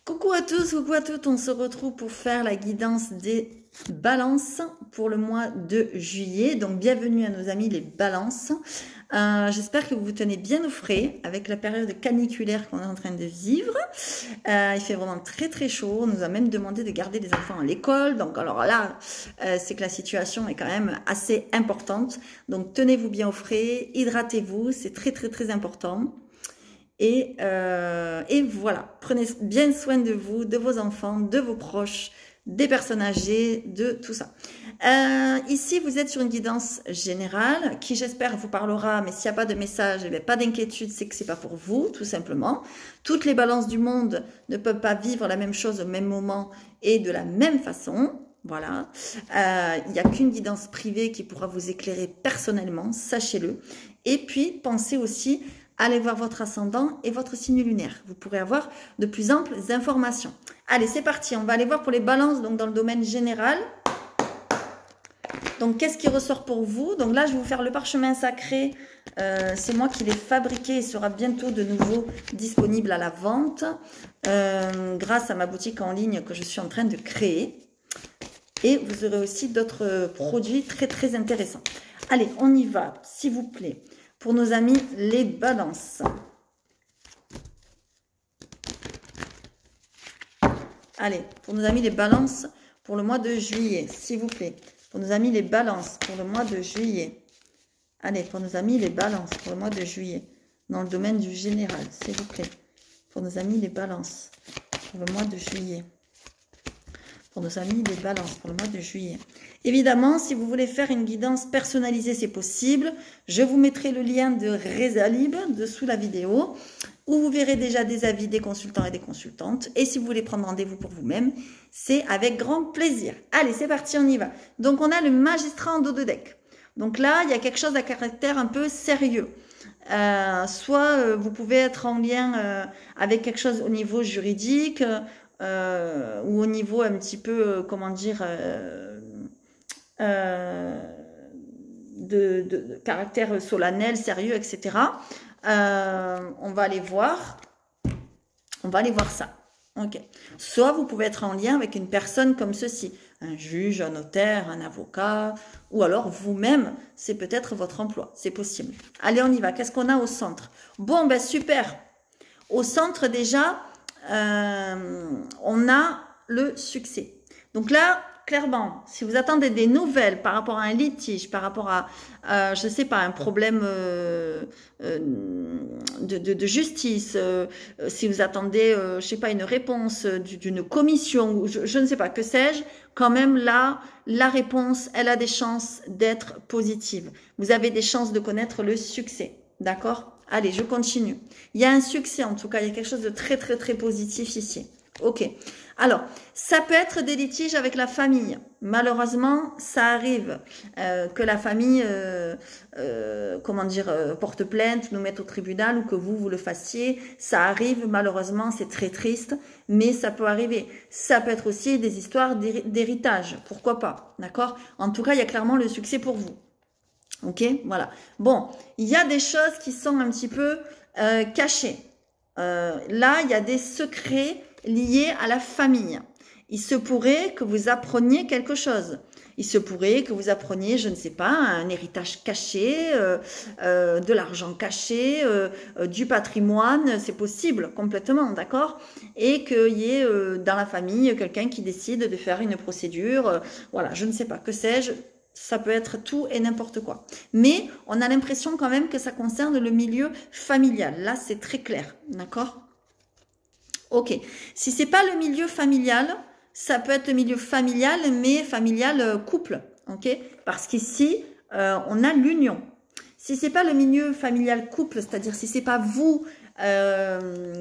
Coucou à tous, coucou à toutes, on se retrouve pour faire la guidance des balances pour le mois de juillet. Donc bienvenue à nos amis les balances. J'espère que vous vous tenez bien au frais avec la période caniculaire qu'on est en train de vivre. Il fait vraiment très très chaud, on nous a même demandé de garder les enfants à l'école. Donc alors là, c'est que la situation est quand même assez importante. Donc tenez-vous bien au frais, hydratez-vous, c'est très très très important. Et voilà, prenez bien soin de vous, de vos enfants, de vos proches, des personnes âgées, de tout ça. Ici, vous êtes sur une guidance générale qui, j'espère, vous parlera, mais s'il n'y a pas de message, eh bien, pas d'inquiétude, c'est que c'est pas pour vous, tout simplement. Toutes les balances du monde ne peuvent pas vivre la même chose au même moment et de la même façon. Voilà, il n'y a qu'une guidance privée qui pourra vous éclairer personnellement, sachez-le. Et puis, pensez aussi allez voir votre ascendant et votre signe lunaire. Vous pourrez avoir de plus amples informations. Allez, c'est parti. On va aller voir pour les balances, donc dans le domaine général. Donc, qu'est-ce qui ressort pour vous? Donc là, je vais vous faire le parchemin sacré. C'est moi qui l'ai fabriqué et sera bientôt de nouveau disponible à la vente grâce à ma boutique en ligne que je suis en train de créer. Et vous aurez aussi d'autres produits très, très intéressants. Allez, on y va, s'il vous plaît. Pour nos amis les balances. Allez, pour nos amis les balances pour le mois de juillet, s'il vous plaît. Pour nos amis les balances pour le mois de juillet. Allez, pour nos amis les balances pour le mois de juillet. Dans le domaine du général, s'il vous plaît. Pour nos amis les balances pour le mois de juillet. Pour nos amis les balances pour le mois de juillet. Évidemment, si vous voulez faire une guidance personnalisée, c'est possible. Je vous mettrai le lien de Rezalib dessous la vidéo, où vous verrez déjà des avis des consultants et des consultantes. Et si vous voulez prendre rendez-vous pour vous-même, c'est avec grand plaisir. Allez, c'est parti, on y va. Donc, on a le magistrat en dos de deck. Donc là, il y a quelque chose à caractère un peu sérieux. Soit vous pouvez être en lien avec quelque chose au niveau juridique, ou au niveau un petit peu, comment dire, de caractère solennel, sérieux, etc. On va aller voir. On va aller voir ça. Ok. Soit vous pouvez être en lien avec une personne comme ceci. Un juge, un notaire, un avocat, ou alors vous-même, c'est peut-être votre emploi. C'est possible. Allez, on y va. Qu'est-ce qu'on a au centre? Bon, ben super. Au centre, déjà, on a le succès. Donc là, clairement, si vous attendez des nouvelles par rapport à un litige, par rapport à, je ne sais pas, un problème de justice, si vous attendez, je ne sais pas, une réponse d'une commission, je ne sais pas, que sais-je, quand même là, la réponse, elle a des chances d'être positive. Vous avez des chances de connaître le succès, d'accord? Allez, je continue. Il y a un succès, en tout cas, il y a quelque chose de très, très, très positif ici. Ok. Alors, ça peut être des litiges avec la famille. Malheureusement, ça arrive que la famille, comment dire, porte plainte, nous mette au tribunal ou que vous le fassiez. Ça arrive, malheureusement, c'est très triste, mais ça peut arriver. Ça peut être aussi des histoires d'héritage. Pourquoi pas, d'accord? En tout cas, il y a clairement le succès pour vous. Ok, voilà. Bon, il y a des choses qui sont un petit peu cachées. Là, il y a des secrets liés à la famille. Il se pourrait que vous appreniez quelque chose. Il se pourrait que vous appreniez, je ne sais pas, un héritage caché, de l'argent caché, du patrimoine. C'est possible, complètement, d'accord? Et qu'il y ait dans la famille quelqu'un qui décide de faire une procédure. Voilà, je ne sais pas, que sais-je? Ça peut être tout et n'importe quoi. Mais on a l'impression quand même que ça concerne le milieu familial. Là, c'est très clair. D'accord? Ok. Si c'est pas le milieu familial, ça peut être le milieu familial, mais familial couple. Ok? Parce qu'ici, on a l'union. Si c'est pas le milieu familial couple, c'est-à-dire si c'est pas vous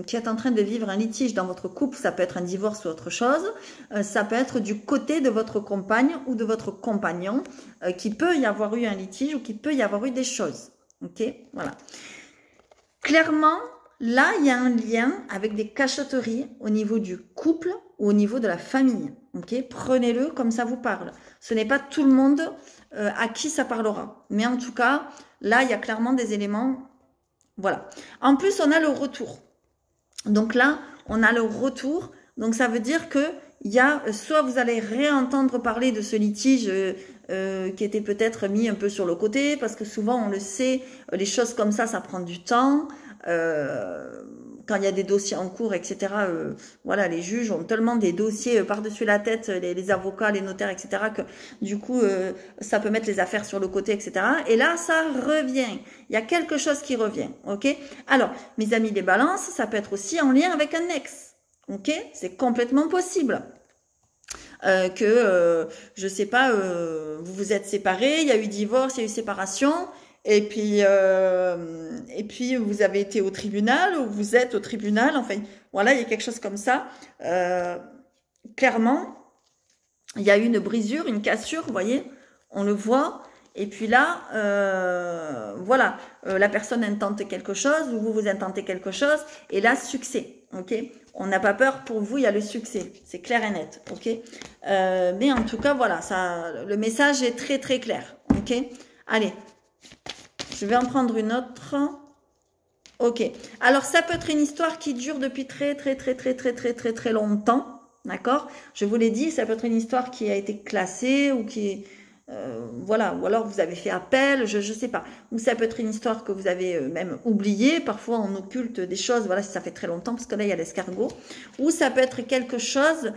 qui êtes en train de vivre un litige dans votre couple, ça peut être un divorce ou autre chose, ça peut être du côté de votre compagne ou de votre compagnon, qui peut y avoir eu un litige ou qui peut y avoir eu des choses. Ok, voilà. Clairement, là, il y a un lien avec des cachotteries au niveau du couple ou au niveau de la famille. Ok, prenez-le comme ça vous parle. Ce n'est pas tout le monde à qui ça parlera. Mais en tout cas, là, il y a clairement des éléments. Voilà. En plus, on a le retour. Donc là, on a le retour Donc, ça veut dire que il y a, soit vous allez réentendre parler de ce litige qui était peut-être mis un peu sur le côté, parce que souvent, on le sait, les choses comme ça prend du temps. Quand il y a des dossiers en cours, etc., voilà, les juges ont tellement des dossiers par-dessus la tête, les avocats, les notaires, etc., que du coup, ça peut mettre les affaires sur le côté, etc. Et là, ça revient. Il y a quelque chose qui revient, ok? Alors, mes amis les balances, ça peut être aussi en lien avec un ex, ok? C'est complètement possible. Je sais pas, vous vous êtes séparés, il y a eu divorce, il y a eu séparation, et puis vous avez été au tribunal, ou vous êtes au tribunal, enfin, voilà, il y a quelque chose comme ça. Clairement, il y a eu une brisure, une cassure, vous voyez, on le voit. Et puis là, voilà, la personne intente quelque chose, ou vous intentez quelque chose, et là, succès, ok? On n'a pas peur, pour vous, il y a le succès, c'est clair et net, ok? Mais en tout cas, voilà, ça, le message est très très clair, ok? Allez, je vais en prendre une autre. Ok, alors ça peut être une histoire qui dure depuis très longtemps, d'accord? Je vous l'ai dit, ça peut être une histoire qui a été classée ou qui est... voilà, ou alors vous avez fait appel, je sais pas. Ou ça peut être une histoire que vous avez même oubliée. Parfois, on occulte des choses, voilà, si ça fait très longtemps, parce que là, il y a l'escargot. Ou ça peut être quelque chose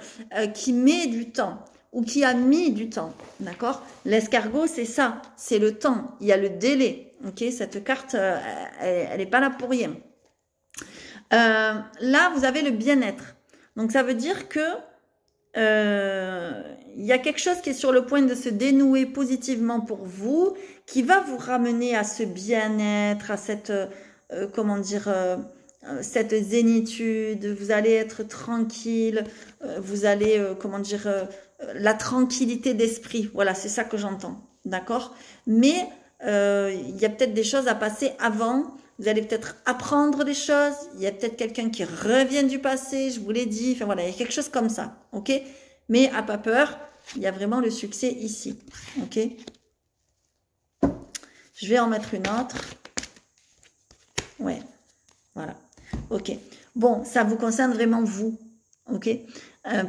qui met du temps, ou qui a mis du temps, d'accord? L'escargot, c'est ça, c'est le temps, il y a le délai, ok? Cette carte, elle n'est pas là pour rien. Là, vous avez le bien-être. Donc, ça veut dire que il y a quelque chose qui est sur le point de se dénouer positivement pour vous, qui va vous ramener à ce bien-être, à cette, comment dire, cette zénitude. Vous allez être tranquille, vous allez, comment dire, la tranquillité d'esprit. Voilà, c'est ça que j'entends, d'accord? Mais il y a peut-être des choses à passer avant. Vous allez peut-être apprendre des choses. Il y a peut-être quelqu'un qui revient du passé, je vous l'ai dit. Enfin voilà, il y a quelque chose comme ça, ok? Mais à pas peur, il y a vraiment le succès ici, ok? Je vais en mettre une autre. Ouais, voilà, ok. Bon, ça vous concerne vraiment vous, ok?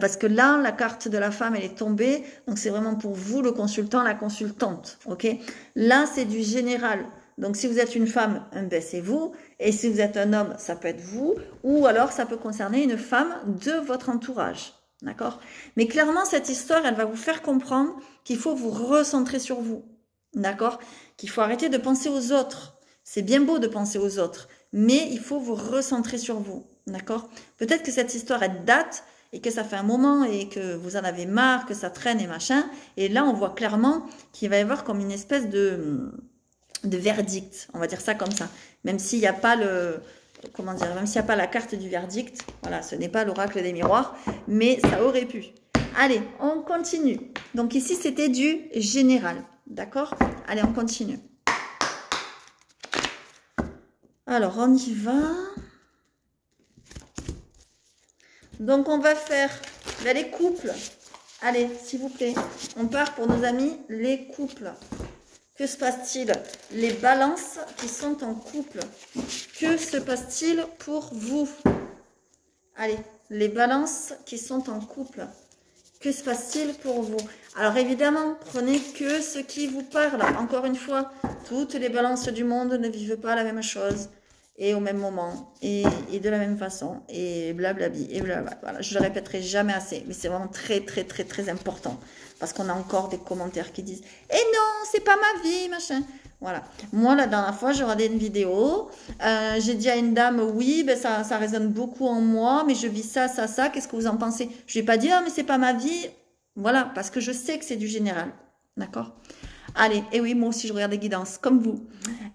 Parce que là, la carte de la femme, elle est tombée. Donc, c'est vraiment pour vous, le consultant, la consultante, ok? Là, c'est du général. Donc, si vous êtes une femme, ben, c'est vous. Et si vous êtes un homme, ça peut être vous. Ou alors, ça peut concerner une femme de votre entourage. D'accord? Mais clairement, cette histoire, elle va vous faire comprendre qu'il faut vous recentrer sur vous. D'accord? Qu'il faut arrêter de penser aux autres. C'est bien beau de penser aux autres. Mais il faut vous recentrer sur vous. D'accord? Peut-être que cette histoire, elle date et que ça fait un moment et que vous en avez marre, que ça traîne et machin. Et là, on voit clairement qu'il va y avoir comme une espèce de verdict, on va dire ça comme ça, même s'il n'y a pas le, comment dire, même s'il n'y a pas la carte du verdict, voilà, ce n'est pas l'oracle des miroirs, mais ça aurait pu. Allez, on continue. Donc ici, c'était du général, d'accord? Allez, on continue. Alors, on y va. Donc, on va faire les couples. Allez, s'il vous plaît, on part pour nos amis, les couples. Que se passe-t-il? Les balances qui sont en couple. Que se passe-t-il pour vous? Allez, les balances qui sont en couple. Que se passe-t-il pour vous? Alors évidemment, prenez que ce qui vous parle. Encore une fois, toutes les balances du monde ne vivent pas la même chose. Et au même moment, et de la même façon, et blablabli, et blablabla. Voilà, je le répéterai jamais assez, mais c'est vraiment très important. Parce qu'on a encore des commentaires qui disent « Eh non, c'est pas ma vie, machin !» Voilà. Moi, la dernière fois, j'ai regardé une vidéo, j'ai dit à une dame « Oui, ben ça résonne beaucoup en moi, mais je vis ça, qu'est-ce que vous en pensez ?» Je lui ai pas dit « Ah, mais c'est pas ma vie !» Voilà, parce que je sais que c'est du général. D'accord ? Allez, et oui, moi aussi, je regarde des guidances, comme vous.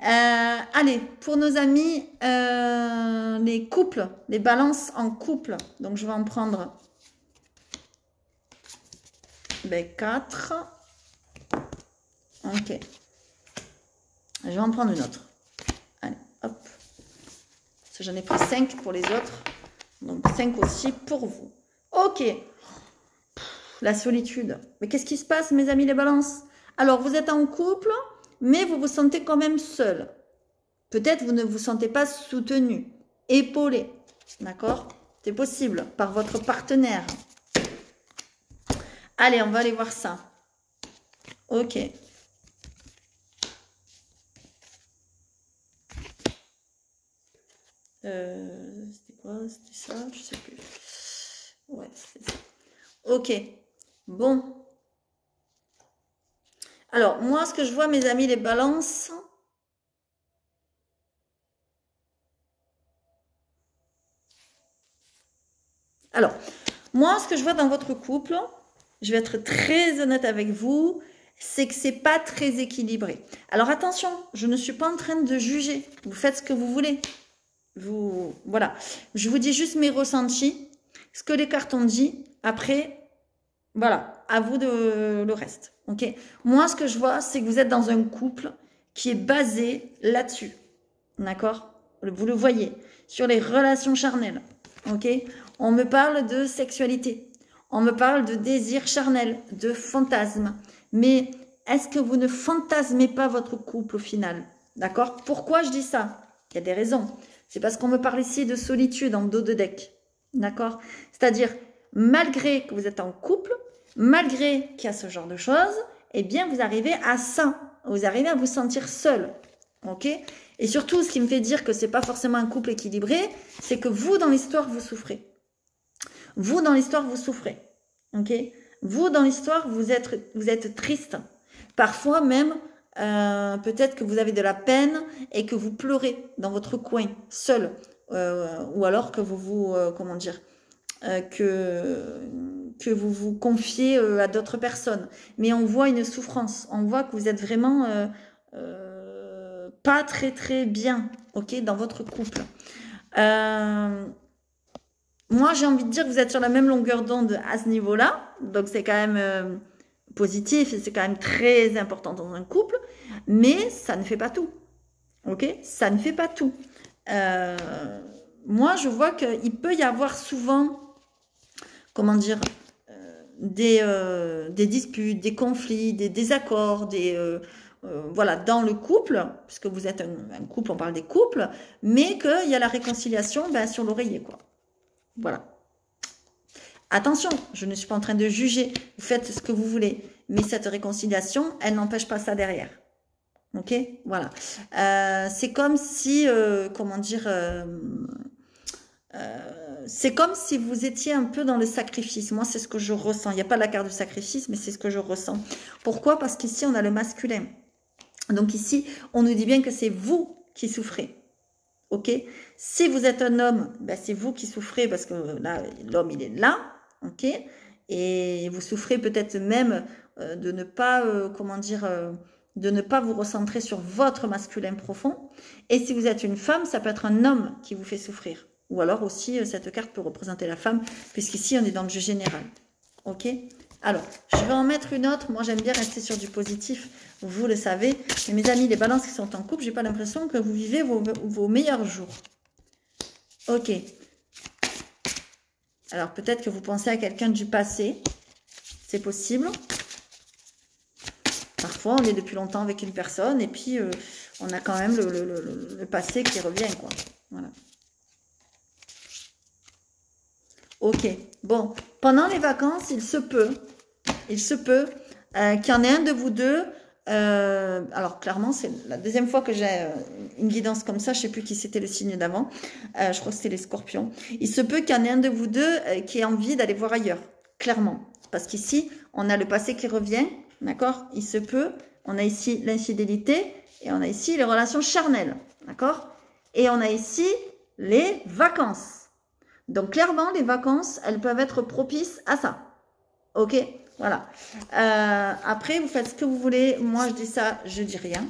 Allez, pour nos amis, les couples, les balances en couple. Donc, je vais en prendre 4. Ok. Je vais en prendre une autre. Allez, hop. Parce que j'en ai pris 5 pour les autres. Donc, 5 aussi pour vous. Ok. La solitude. Mais qu'est-ce qui se passe, mes amis les balances? Alors, vous êtes en couple, mais vous vous sentez quand même seul. Peut-être vous ne vous sentez pas soutenu, épaulé. D'accord? C'est possible, par votre partenaire. Allez, on va aller voir ça. Ok. C'était quoi? C'était ça? Je sais plus. Ouais, c'était ça. Ok. Bon. Alors, moi, ce que je vois, mes amis, les balances. Alors, moi, ce que je vois dans votre couple, je vais être très honnête avec vous, c'est que c'est pas très équilibré. Alors, attention, je ne suis pas en train de juger. Vous faites ce que vous voulez. Voilà. Je vous dis juste mes ressentis, ce que les cartes ont dit. Après, voilà, à vous de le reste. Ok. Moi, ce que je vois, c'est que vous êtes dans un couple qui est basé là-dessus. D'accord? Vous le voyez, sur les relations charnelles. Ok? On me parle de sexualité. On me parle de désir charnel, de fantasme. Mais est-ce que vous ne fantasmez pas votre couple au final? D'accord? Pourquoi je dis ça? Il y a des raisons. C'est parce qu'on me parle ici de solitude en dos de deck. D'accord? C'est-à-dire, malgré que vous êtes en couple, malgré qu'il y a ce genre de choses, eh bien, vous arrivez à ça. Vous arrivez à vous sentir seul. Ok? Et surtout, ce qui me fait dire que c'est pas forcément un couple équilibré, c'est que vous, dans l'histoire, vous souffrez. Vous, dans l'histoire, vous souffrez. Ok? Vous, dans l'histoire, vous êtes triste. Parfois même, peut-être que vous avez de la peine et que vous pleurez dans votre coin, seul. Ou alors que comment dire, que vous vous confiez à d'autres personnes. Mais on voit une souffrance. On voit que vous êtes vraiment pas très très bien, ok, dans votre couple. Moi, j'ai envie de dire que vous êtes sur la même longueur d'onde à ce niveau-là. Donc, c'est quand même positif et c'est quand même très important dans un couple. Mais ça ne fait pas tout. Ok? Ça ne fait pas tout. Moi, je vois qu'il peut y avoir souvent, comment dire, des disputes, des conflits, des désaccords, voilà, dans le couple, puisque vous êtes un couple, on parle des couples, mais qu'il y a la réconciliation sur l'oreiller, quoi. Voilà. Attention, je ne suis pas en train de juger, vous faites ce que vous voulez, mais cette réconciliation, elle n'empêche pas ça derrière. Ok? Voilà. C'est comme si, comment dire, c'est comme si vous étiez un peu dans le sacrifice. Moi, c'est ce que je ressens. Il n'y a pas la carte du sacrifice, mais c'est ce que je ressens. Pourquoi? Parce qu'ici, on a le masculin. Donc ici, on nous dit bien que c'est vous qui souffrez. Ok? Si vous êtes un homme, c'est vous qui souffrez parce que là, l'homme, il est là. Ok? Et vous souffrez peut-être même de ne pas, comment dire, de ne pas vous recentrer sur votre masculin profond. Et si vous êtes une femme, ça peut être un homme qui vous fait souffrir. Ou alors aussi, cette carte peut représenter la femme, puisqu'ici, on est dans le jeu général. Ok? Alors, je vais en mettre une autre. Moi, j'aime bien rester sur du positif. Vous le savez. Mais mes amis, les balances qui sont en couple, j'ai pas l'impression que vous vivez vos meilleurs jours. Ok. Alors, peut-être que vous pensez à quelqu'un du passé. C'est possible. Parfois, on est depuis longtemps avec une personne et puis on a quand même le passé qui revient, quoi. Voilà. Ok. Bon, pendant les vacances, il se peut qu'il y en ait un de vous deux. Alors, clairement, c'est la deuxième fois que j'ai une guidance comme ça. Je ne sais plus qui c'était le signe d'avant. Je crois que c'était les scorpions. Il se peut qu'il y en ait un de vous deux qui ait envie d'aller voir ailleurs. Clairement. Parce qu'ici, on a le passé qui revient. D'accord? Il se peut. On a ici l'infidélité et on a ici les relations charnelles. D'accord? Et on a ici les vacances. Donc, clairement, les vacances, elles peuvent être propices à ça. Ok? Voilà. Après, vous faites ce que vous voulez. Moi, je dis ça, je dis rien.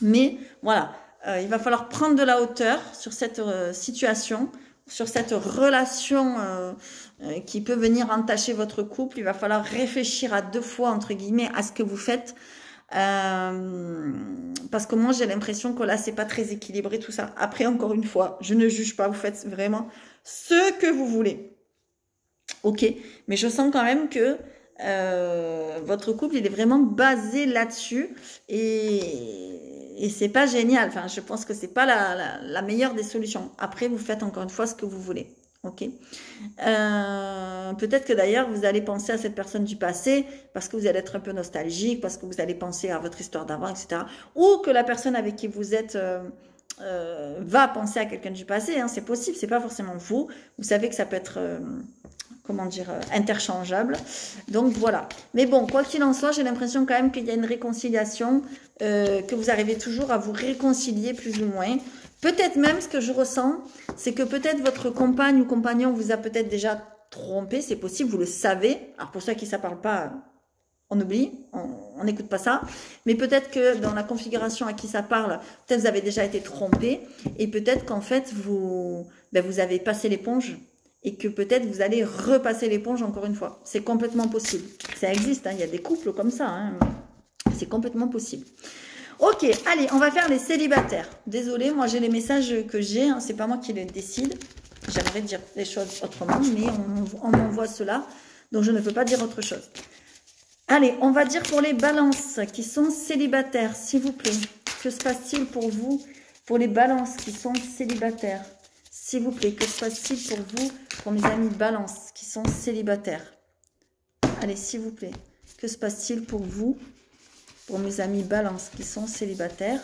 Mais, voilà. Il va falloir prendre de la hauteur sur cette situation, sur cette relation qui peut venir entacher votre couple. Il va falloir réfléchir à deux fois, entre guillemets, à ce que vous faites. Parce que moi, j'ai l'impression que là, c'est pas très équilibré tout ça. Après, encore une fois, je ne juge pas. Vous faites vraiment ce que vous voulez. Ok, mais je sens quand même que votre couple, il est vraiment basé là-dessus et c'est pas génial. Enfin, je pense que c'est pas la meilleure des solutions. Après, vous faites encore une fois ce que vous voulez. Ok. Peut-être que d'ailleurs, vous allez penser à cette personne du passé parce que vous allez être un peu nostalgique, parce que vous allez penser à votre histoire d'avant, etc. Ou que la personne avec qui vous êtes va penser à quelqu'un du passé. Hein, c'est possible, c'est pas forcément vous. Vous savez que ça peut être, comment dire, interchangeable. Donc voilà. Mais bon, quoi qu'il en soit, j'ai l'impression quand même qu'il y a une réconciliation, que vous arrivez toujours à vous réconcilier plus ou moins. Peut-être même, ce que je ressens, c'est que peut-être votre compagne ou compagnon vous a peut-être déjà trompé, c'est possible, vous le savez. Alors pour ceux à qui ça parle pas, on oublie, on n'écoute pas ça. Mais peut-être que dans la configuration à qui ça parle, peut-être vous avez déjà été trompé et peut-être qu'en fait vous avez passé l'éponge et que peut-être vous allez repasser l'éponge encore une fois. C'est complètement possible. Ça existe, hein, il y a des couples comme ça. Hein. C'est complètement possible. Ok, allez, on va faire les célibataires. Désolée, moi j'ai les messages que j'ai, hein, c'est pas moi qui les décide. J'aimerais dire les choses autrement, mais on m'envoie cela, donc je ne peux pas dire autre chose. Allez, on va dire pour les balances qui sont célibataires, s'il vous plaît. Que se passe-t-il pour vous, pour les balances qui sont célibataires? S'il vous plaît, que se passe-t-il pour vous, pour mes amis balances qui sont célibataires? Allez, s'il vous plaît, que se passe-t-il pour vous, pour mes amis balance qui sont célibataires?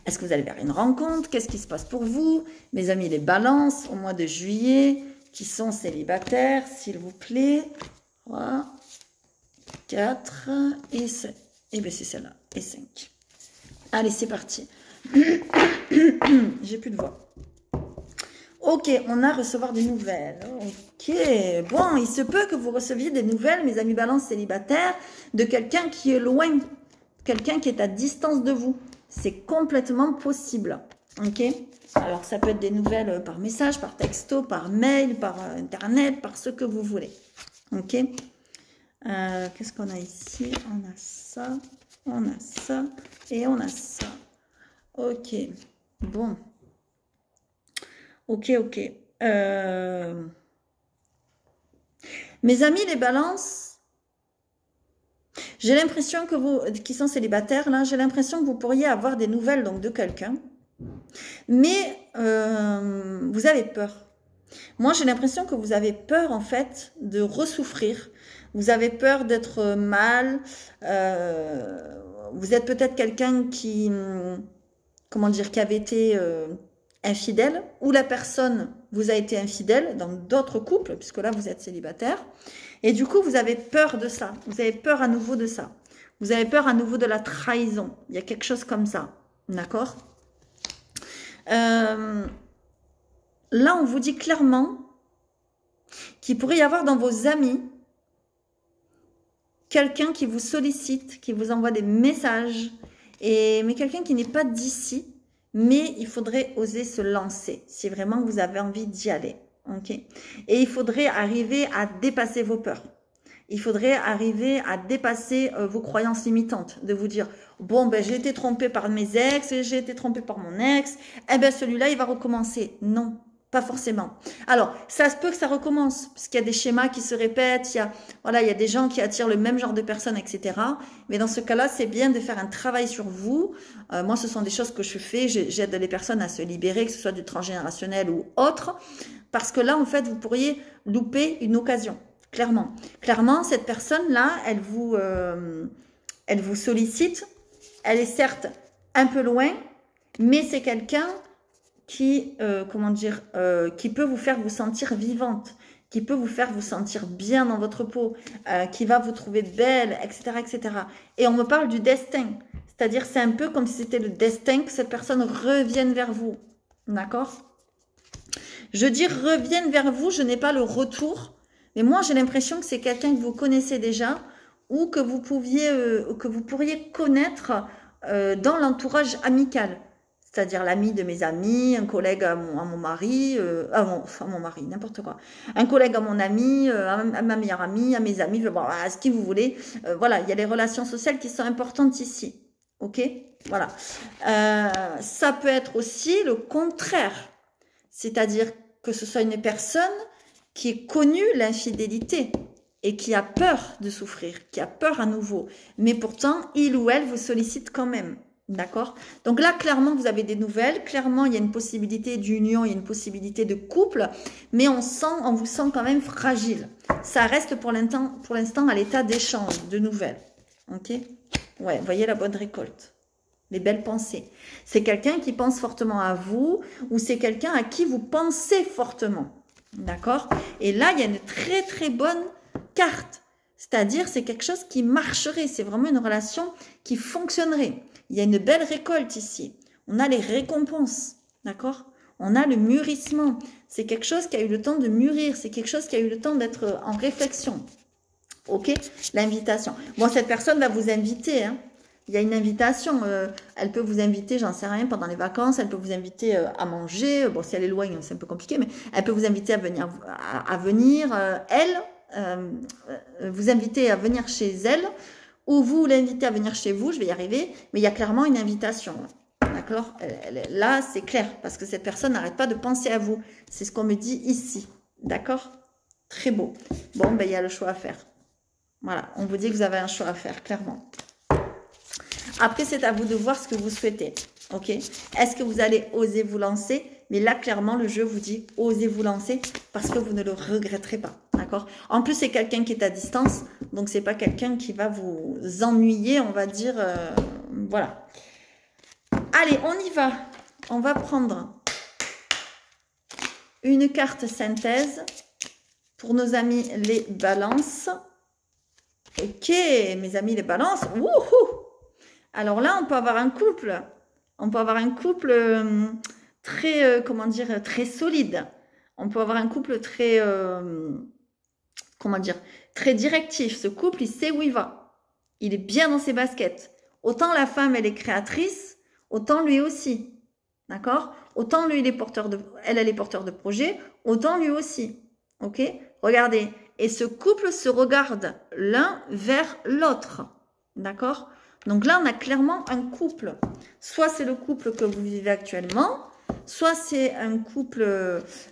Est-ce que vous allez vers une rencontre? Qu'est-ce qui se passe pour vous? Mes amis les balances au mois de juillet qui sont célibataires, s'il vous plaît. 3, 4 et 5. Et bien c'est celle-là. Et 5. Allez, c'est parti. J'ai plus de voix. Ok, on a à recevoir des nouvelles. Ok, bon, il se peut que vous receviez des nouvelles, mes amis balance célibataires, de quelqu'un qui est loin, quelqu'un qui est à distance de vous. C'est complètement possible. Ok, alors ça peut être des nouvelles par message, par texto, par mail, par internet, par ce que vous voulez. Ok, qu'est-ce qu'on a ici? On a ça et on a ça. Ok, bon. Ok. Mes amis les balances, j'ai l'impression que vous, qui sont célibataires, là, j'ai l'impression que vous pourriez avoir des nouvelles donc, de quelqu'un, mais vous avez peur. Moi, j'ai l'impression que vous avez peur, en fait, de ressouffrir. Vous avez peur d'être mal. Vous êtes peut-être quelqu'un qui, comment dire, qui avait été... infidèle, ou la personne vous a été infidèle dans d'autres couples, puisque là vous êtes célibataire, et du coup vous avez peur de ça, vous avez peur à nouveau de ça, vous avez peur à nouveau de la trahison, il y a quelque chose comme ça, d'accord? Là on vous dit clairement qu'il pourrait y avoir dans vos amis quelqu'un qui vous sollicite, qui vous envoie des messages, mais quelqu'un qui n'est pas d'ici, mais il faudrait oser se lancer si vraiment vous avez envie d'y aller. Okay, et il faudrait arriver à dépasser vos peurs. Il faudrait arriver à dépasser vos croyances limitantes. De vous dire, bon, ben, j'ai été trompée par mes ex, j'ai été trompée par mon ex, eh ben celui-là, il va recommencer. Non, pas forcément. Alors, ça se peut que ça recommence, parce qu'il y a des schémas qui se répètent, il y a des gens qui attirent le même genre de personnes, etc. Mais dans ce cas-là, c'est bien de faire un travail sur vous. Moi, ce sont des choses que je fais. J'aide les personnes à se libérer, que ce soit du transgénérationnel ou autre. Parce que là, en fait, vous pourriez louper une occasion. Clairement. Clairement, cette personne-là, elle vous sollicite. Elle est certes un peu loin, mais c'est quelqu'un qui, qui peut vous faire vous sentir vivante, qui peut vous faire vous sentir bien dans votre peau, qui va vous trouver belle, etc., etc. Et on me parle du destin. C'est-à-dire, c'est un peu comme si c'était le destin que cette personne revienne vers vous. D'accord? Je dis revienne vers vous, je n'ai pas le retour. Mais moi, j'ai l'impression que c'est quelqu'un que vous connaissez déjà ou que vous pourriez connaître dans l'entourage amical. C'est-à-dire l'ami de mes amis, un collègue à mon mari, à mon mari, n'importe quoi. Un collègue à mon ami, à ma meilleure amie, à mes amis, voilà, ce que vous voulez. Voilà, il y a les relations sociales qui sont importantes ici. Ok? Voilà. Ça peut être aussi le contraire. C'est-à-dire que ce soit une personne qui ait connu l'infidélité et qui a peur de souffrir, qui a peur à nouveau. Mais pourtant, il ou elle vous sollicite quand même. D'accord? Donc là, clairement, vous avez des nouvelles. Clairement, il y a une possibilité d'union, il y a une possibilité de couple. Mais on vous sent quand même fragile. Ça reste pour l'instant à l'état d'échange, de nouvelles. Ok? Ouais, voyez la bonne récolte. Les belles pensées. C'est quelqu'un qui pense fortement à vous ou c'est quelqu'un à qui vous pensez fortement. D'accord? Et là, il y a une très très bonne carte. C'est-à-dire, c'est quelque chose qui marcherait. C'est vraiment une relation qui fonctionnerait. Il y a une belle récolte ici. On a les récompenses. D'accord? On a le mûrissement. C'est quelque chose qui a eu le temps de mûrir. C'est quelque chose qui a eu le temps d'être en réflexion. Ok? L'invitation. Bon, cette personne va vous inviter, hein. Il y a une invitation, elle peut vous inviter, j'en sais rien, pendant les vacances, elle peut vous inviter à manger, bon, si elle est loin, c'est un peu compliqué, mais elle peut vous inviter à venir vous inviter à venir chez elle, ou vous l'inviter à venir chez vous, je vais y arriver, mais il y a clairement une invitation, d'accord? Là, c'est clair, parce que cette personne n'arrête pas de penser à vous, c'est ce qu'on me dit ici, d'accord? Très beau. Bon, ben, il y a le choix à faire. Voilà, on vous dit que vous avez un choix à faire, clairement. Après, c'est à vous de voir ce que vous souhaitez. Ok? Est-ce que vous allez oser vous lancer? Mais là, clairement, le jeu vous dit osez vous lancer parce que vous ne le regretterez pas. D'accord? En plus, c'est quelqu'un qui est à distance. Donc, c'est pas quelqu'un qui va vous ennuyer, on va dire. Voilà. Allez, on y va. On va prendre une carte synthèse pour nos amis les balances. Ok, mes amis les balances. Wouhou! Alors là, on peut avoir un couple. On peut avoir un couple très, comment dire, très solide. On peut avoir un couple très, comment dire, très directif. Ce couple, il sait où il va. Il est bien dans ses baskets. Autant la femme, elle est créatrice, autant lui aussi. D'accord? Autant lui, elle est porteur de projet, autant lui aussi. Ok? Regardez. Et ce couple se regarde l'un vers l'autre. D'accord? Donc là, on a clairement un couple. Soit c'est le couple que vous vivez actuellement, soit c'est un couple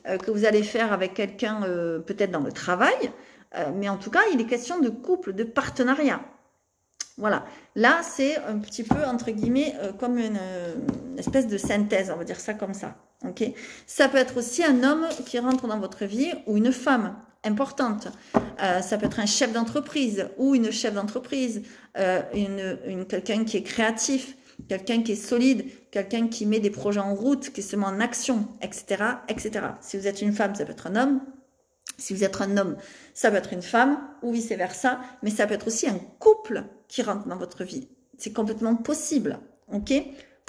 que vous allez faire avec quelqu'un peut-être dans le travail. Mais en tout cas, il est question de couple, de partenariat. Voilà. Là, c'est un petit peu, entre guillemets, comme une espèce de synthèse, on va dire ça comme ça. Ok? Ça peut être aussi un homme qui rentre dans votre vie ou une femme importante. Ça peut être un chef d'entreprise ou une chef d'entreprise, quelqu'un qui est créatif, quelqu'un qui est solide, quelqu'un qui met des projets en route, qui se met en action, etc., etc. Si vous êtes une femme, ça peut être un homme. Si vous êtes un homme, ça peut être une femme ou vice-versa, mais ça peut être aussi un couple qui rentre dans votre vie. C'est complètement possible, ok?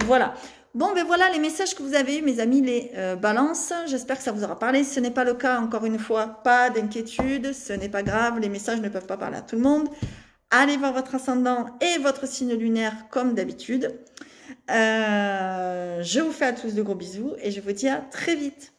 Voilà. Bon, ben voilà les messages que vous avez eus, mes amis, les balances. J'espère que ça vous aura parlé. Si ce n'est pas le cas, encore une fois, pas d'inquiétude. Ce n'est pas grave. Les messages ne peuvent pas parler à tout le monde. Allez voir votre ascendant et votre signe lunaire comme d'habitude. Je vous fais à tous de gros bisous et je vous dis à très vite.